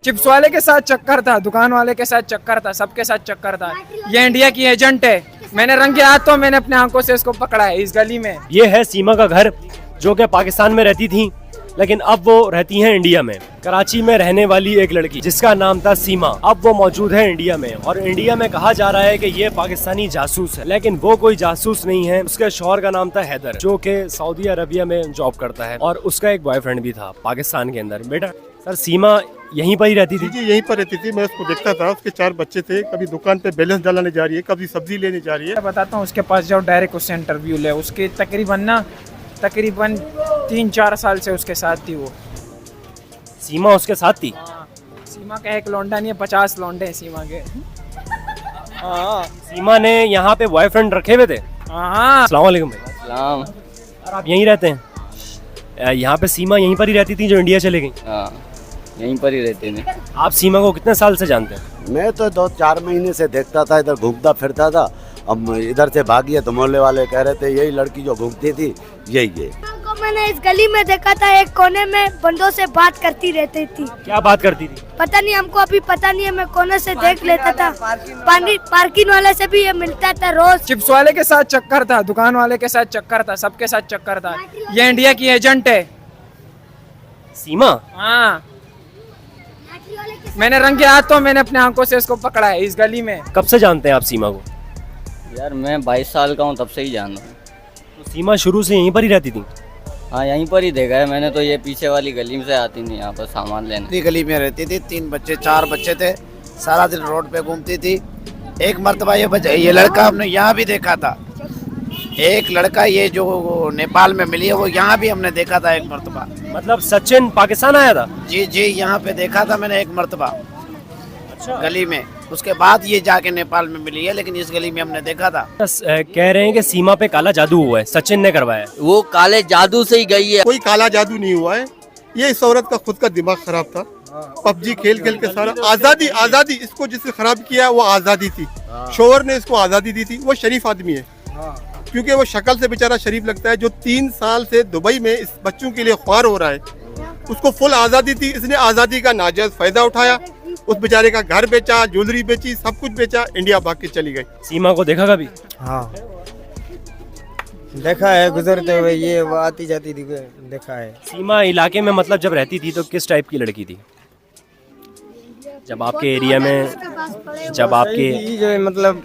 Chips वाले के साथ चक्कर था, दुकान वाले के साथ चक्कर था, सबके साथ चक्कर था। ये इंडिया की एजेंट है। मैंने रंगे हाथों मैंने अपने आंखों से इसको पकड़ा है इस गली में। ये है सीमा का घर, जो कि पाकिस्तान में रहती थी लेकिन अब वो रहती हैं इंडिया में। कराची में रहने वाली एक लड़की जिसका नाम था सीमा, अब वो मौजूद है इंडिया में। और इंडिया में कहा जा रहा है कि ये पाकिस्तानी जासूस है, लेकिन वो कोई जासूस नहीं है। उसके शौहर का नाम था हैदर, जो कि सऊदी अरबिया में जॉब करता है, और उसका एक बॉयफ्रेंड भी था पाकिस्तान के अंदर। बेटा सर, सीमा यहीं पर ही रहती थी? जी यहीं पर रहती थी। मैं उसको देखता था। उसके 4 बच्चे थे। कभी दुकान पे बैलेंस डालने जा रही है, कभी सब्जी लेने जा रही है। मैं बताता हूँ, उसके पास जाओ, डायरेक्ट उससे इंटरव्यू ले। उसके तकरीबन 3-4 साल से उसके साथ थी वो। सीमा उसके साथ थी? सीमा का एक लौंडा नहीं है, 50 लौंडे हैं सीमा के। सीमा ने यहाँ पे बॉयफ्रेंड रखे हुए थे? हाँ। अस्सलाम वालेकुम भाई। सलाम। और आप यहीं रहते हैं? यहाँ पे सीमा यहीं पर ही रहती थी जो इंडिया चले गई? हाँ, यहीं पर ही रहते थे। आप सीमा को कितने साल से जानते हैं? मैं तो 2-4 महीने से देखता था, इधर घूमता फिरता था। अब इधर से भागी है तो मोहल्ले वाले कह रहे थे यही लड़की जो घूमती थी यही है। को मैंने इस गली में देखा था, एक कोने में बंदों से बात करती रहती थी। क्या बात करती थी? पता नहीं, हमको अभी पता नहीं है। मैं कोने से देख लेता था। पार्किंग वाले से भी ये मिलता था रोज। चिप्स वाले के साथ चक्कर था, दुकान वाले के साथ चक्कर था, सबके साथ चक्कर था। ये इंडिया की एजेंट है। सीमा? हाँ, मैंने रंगे हाथों मैंने अपने आंखों से इसको पकड़ा है इस गली में। कब से जानते हैं आप सीमा को? यार मैं 22 साल का हूँ, तब से ही जान रहा हूँ। तो सीमा शुरू से यहीं पर ही रहती थी? हाँ, यहीं पर ही देखा है मैंने तो। ये पीछे वाली गली से आती थी यहाँ पर सामान लेने। गली में रहती थी, 3 बच्चे 4 बच्चे थे। सारा दिन रोड पे घूमती थी। एक मर्तबा ये लड़का हमने यहाँ भी देखा था। एक लड़का ये जो नेपाल में मिली है वो यहाँ भी हमने देखा था एक मर्तबा। मतलब सचिन पाकिस्तान आया था? जी यहाँ पे देखा था मैंने एक मर्तबा। अच्छा। गली में। उसके बाद ये जाके नेपाल में मिली है, लेकिन इस गली में हमने देखा था। कह रहे हैं कि सीमा पे काला जादू हुआ है, सचिन ने करवाया। वो काले जादू से ही गई है। कोई काला जादू नहीं हुआ है। ये इस औरत का खुद का दिमाग खराब था। पबजी खेल खेल के सारा आजादी इसको जिसने खराब किया वो आजादी थी। शोहर ने इसको आजादी दी थी। वो शरीफ आदमी है, क्योंकि वो शक्ल से बेचारा शरीफ लगता है। जो 3 साल से दुबई में इस बच्चों के लिए ख्वार हो रहा है, उसको फुल आजादी थी। इसने आजादी का नाजायज फायदा उठाया। उस बेचारे का घर बेचा, ज्वेलरी बेची, सब कुछ बेचा, इंडिया भाग के चली गई। सीमा को देखा कभी? हाँ, देखा है, गुजरते हुए ये वो आती जाती थी, देखा है। सीमा इलाके में मतलब जब रहती थी तो किस टाइप की लड़की थी? जब आपके एरिया में, जब आपके जो मतलब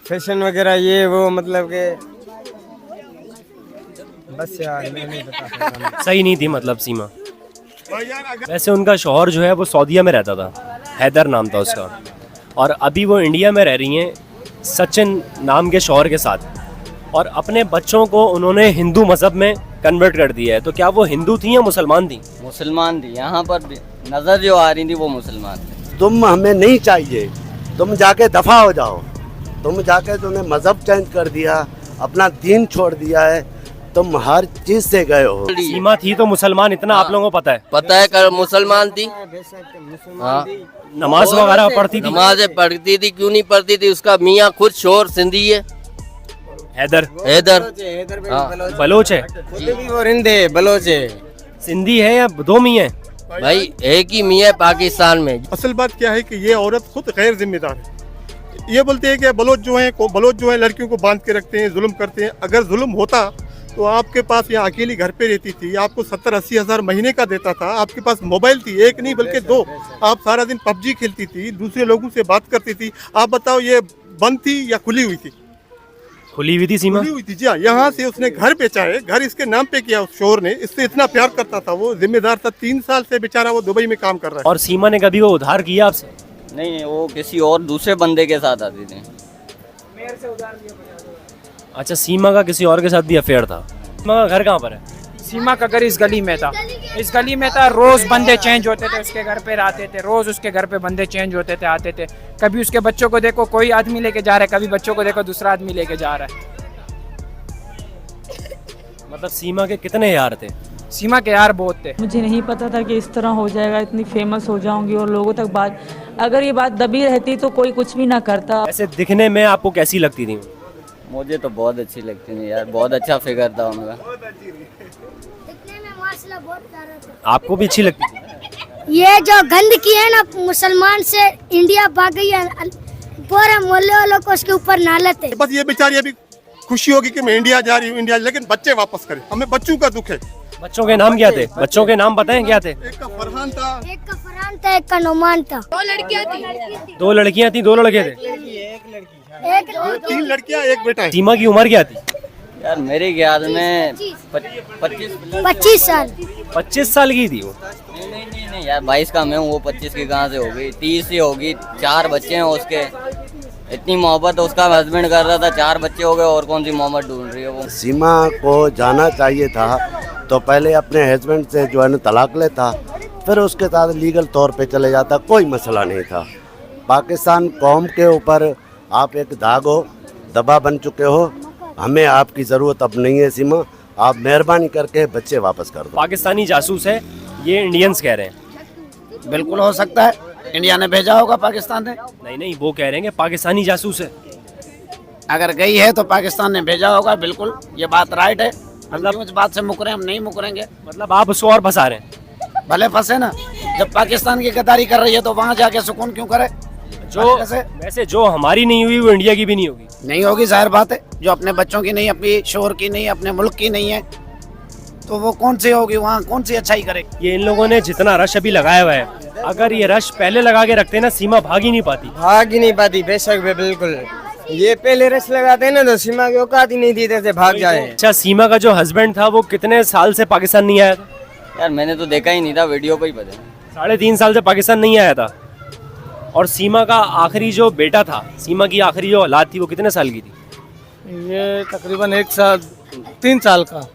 फैशन वगैरह ये वो, मतलब के बस यार मैं नहीं बता सकता। सही नहीं थी मतलब सीमा। वैसे उनका शौहर जो है वो सऊदीया में रहता था, हैदर नाम था उसका, और अभी वो इंडिया में रह रही हैं सचिन नाम के शौहर के साथ। और अपने बच्चों को उन्होंने हिंदू मजहब में कन्वर्ट कर दिया है। तो क्या वो हिंदू थी या मुसलमान थी? मुसलमान थी। यहाँ पर नजर जो आ रही थी वो मुसलमान थी। तुम हमें नहीं चाहिए, तुम जाके दफा हो जाओ। तुम जाके तुमने मजहब चेंज कर दिया, अपना दीन छोड़ दिया है, तुम हर चीज से गए हो। सीमा थी तो मुसलमान, इतना आप लोगों को पता है? पता है, कर मुसलमान थी। हाँ, नमाज वगैरह पढ़ती थी? नमाजें पढ़ती थी। क्यों नहीं पढ़ती थी? उसका मियाँ खुद शोर सिंधी है, हैदर। बलोच है? वो रिंदे बलोच है। सिंधी है या दो मियाँ? भाई एक ही मियाँ पाकिस्तान में। असल बात क्या है कि ये औरत खुद गैर जिम्मेदार है। ये बोलते हैं कि बलोच जो है लड़कियों को बांध के रखते हैं, जुल्म करते हैं। अगर जुल्म होता तो आपके पास यहाँ अकेली घर पे रहती थी, आपको 70-80 हज़ार महीने का देता था। आपके पास मोबाइल थी, एक नहीं बल्कि 2। आप सारा दिन पबजी खेलती थी, दूसरे लोगों से बात करती थी। आप बताओ ये बंद थी या खुली हुई थी? खुली हुई थी सीमा? खुली हुई थी जी हाँ। यहाँ से उसने घर बेचा है, घर इसके नाम पे किया उस शोहर ने। इससे इतना प्यार करता था, वो जिम्मेदार था। 3 साल से बेचारा वो दुबई में काम कर रहा है। और सीमा ने कभी वो उधार किया आपसे? नहीं, वो किसी और दूसरे बंदे के साथ आती थी। अच्छा, सीमा का किसी और के साथ भी अफेयर था। सीमा का घर कहाँ पर है? सीमा का घर इस गली में था। इस गली में था। रोज बंदे चेंज होते थे, उसके घर पे आते थे। रोज उसके घर पे बंदे चेंज होते थे, आते थे। कभी उसके बच्चों को देखो कोई आदमी लेके जा रहा है, कभी बच्चों को देखो दूसरा आदमी लेके जा रहा है। मतलब सीमा के कितने यार थे? सीमा के यार बहुत थे। मुझे नहीं पता था कि इस तरह हो जाएगा, इतनी फेमस हो जाऊंगी और लोगों तक बात, अगर ये बात दबी रहती तो कोई कुछ भी ना करता। ऐसे दिखने में आपको कैसी लगती थी? मुझे तो बहुत अच्छी लगती थी यार, बहुत अच्छा फिगर था उनका। दिखने में माशाल्लाह बहुत प्यारा था। आपको भी अच्छी लगती थी? ये जो गंदगी है ना मुसलमान से इंडिया भाग गई है, पूरे मोहल्ले वालों को उसके ऊपर नालत है। बस ये बेचारी अभी खुशी होगी कि मैं इंडिया जा रही हूँ इंडिया, लेकिन बच्चे वापस करें, हमें बच्चों का दुख है। बच्चों के नाम क्या थे? बच्चों के नाम बताएं क्या थे? एक का फरहान था, एक का फरहान था, एक का नोमान था। 2 लड़कियां थी, 2 लड़के थे। एक 3 लड़कियां, एक बेटा है। सीमा की उम्र क्या थी? यार मेरे याद में 25 साल। 25 साल की थी वो। नहीं यार 22 का मैं हूँ, वो 25 की कहाँ से होगी, 30 ही होगी। 4 बच्चे हैं उसके, इतनी मोहब्बत उसका हस्बैंड कर रहा था, 4 बच्चे हो गए, और कौन सी मोहब्बत ढूंढ रही है वो। सीमा को जाना चाहिए था तो पहले अपने हस्बैंड से जो है ना तलाक लेता, फिर उसके साथ लीगल तौर पे चले जाता, कोई मसला नहीं था। पाकिस्तान कौम के ऊपर आप एक दाग हो, दबा बन चुके हो, हमें आपकी ज़रूरत अब नहीं है सीमा, आप मेहरबानी करके बच्चे वापस कर दो। पाकिस्तानी जासूस है ये इंडियंस कह रहे हैं। बिल्कुल हो सकता है, इंडिया ने भेजा होगा पाकिस्तान ने। नहीं, वो कह रहे हैं कि पाकिस्तानी जासूस है। अगर गई है तो पाकिस्तान ने भेजा होगा, बिल्कुल ये बात राइट है। मतलब इस बात से मुकरे हम नहीं मुकरेंगे, मतलब आप उसको और फंसा रहे हैं। भले फंसे ना, जब पाकिस्तान की गद्दारी कर रही है तो वहाँ जाके सुकून क्यों करे। जो वैसे जो हमारी नहीं हुई वो इंडिया की भी नहीं होगी। नहीं होगी, जाहिर बात है। जो अपने बच्चों की नहीं, अपनी शोहर की नहीं, अपने मुल्क की नहीं है, तो वो कौन सी होगी, वहाँ कौन सी अच्छाई करेगी। ये इन लोगों ने जितना रश अभी लगाया हुआ है, अगर ये रश पहले लगा के रखते ना, सीमा भाग ही नहीं पाती। भाग ही नहीं पाती, बेशक बिल्कुल। ये पहले रश लगाते ना तो सीमा की औकात ही नहीं देते थे भाग जाए। अच्छा, सीमा का जो हस्बैंड था वो कितने साल से पाकिस्तान नहीं आया था? यार मैंने तो देखा ही नहीं था, वीडियो पे ही पता। 3.5 साल से पाकिस्तान नहीं आया था। और सीमा का आखिरी जो बेटा था, सीमा की आखिरी जो औलाद थी, वो कितने साल की थी? ये तकरीबन 1 साल 3 साल का।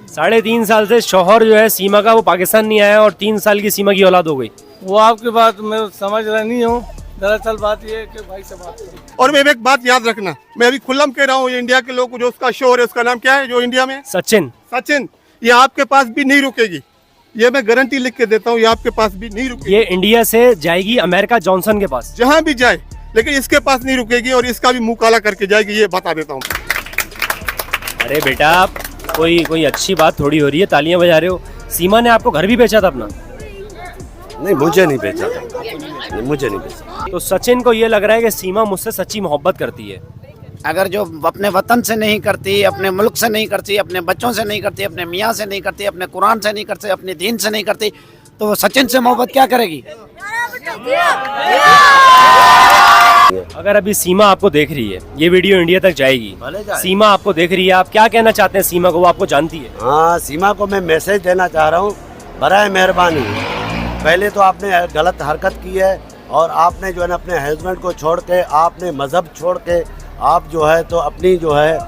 3.5 साल से शौहर जो है सीमा का वो पाकिस्तान नहीं आया और 3 साल की सीमा की औलाद हो गई। वो आपकी बात मैं समझ रहा नहीं हूँ, दरअसल बात ये है कि भाई से बात करो। और मैं एक बात याद रखना, मैं अभी खुल्लम कह रहा हूँ, इंडिया के लोग, जो उसका शोहर है उसका नाम क्या है जो इंडिया में? सचिन। ये आपके पास भी नहीं रुकेगी, ये मैं गारंटी लिख के देता हूँ, ये आपके पास भी नहीं रुकेगी। ये इंडिया से जाएगी अमेरिका जॉनसन के पास, जहाँ भी जाए, लेकिन इसके पास नहीं रुकेगी और इसका भी मुंह काला करके जाएगी, ये बता देता हूँ। अरे बेटा, कोई अच्छी बात थोड़ी हो रही है, तालियां बजा रहे हो। सीमा ने आपको घर भी बेचा था अपना? नहीं, मुझे नहीं बेचा था, मुझे नहीं बेचा। तो सचिन को ये लग रहा है कि सीमा मुझसे सच्ची मोहब्बत करती है। अगर जो अपने वतन से नहीं करती, अपने मुल्क से नहीं करती, अपने बच्चों से नहीं करती, अपने मियाँ से नहीं करती, अपने कुरान से नहीं करती, अपने दीन से नहीं करती, तो वो सचिन से मोहब्बत क्या करेगी। अगर अभी सीमा आपको देख रही है, ये वीडियो इंडिया तक जाएगी, सीमा आपको देख रही है, आप क्या कहना चाहते हैं सीमा को? वो आपको जानती है। हाँ, सीमा को मैं मैसेज देना चाह रहा हूँ, बराए मेहरबानी, पहले तो आपने गलत हरकत की है और आपने जो है ना अपने हस्बैंड को छोड़ के, आपने मज़हब छोड़ के, आप जो है तो अपनी जो है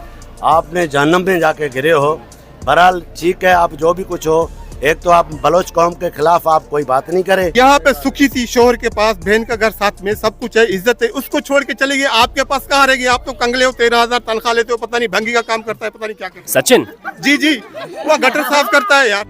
आपने जहन्नम में जाके गिरे हो। बहरहाल ठीक है, आप जो भी कुछ हो, एक तो आप बलोच कौम के खिलाफ आप कोई बात नहीं करें। यहाँ पे सुखी थी, शोहर के पास, बहन का घर साथ में, सब कुछ है, इज्जत है, उसको छोड़ के चली गई, आपके पास कहाँ रहेगी? आप तो कंगले हो, 13,000 तनख्वाह लेते हो, पता नहीं भंगी का काम करता है, पता नहीं क्या करता है। सचिन जी, वो गटर साफ करता है यार।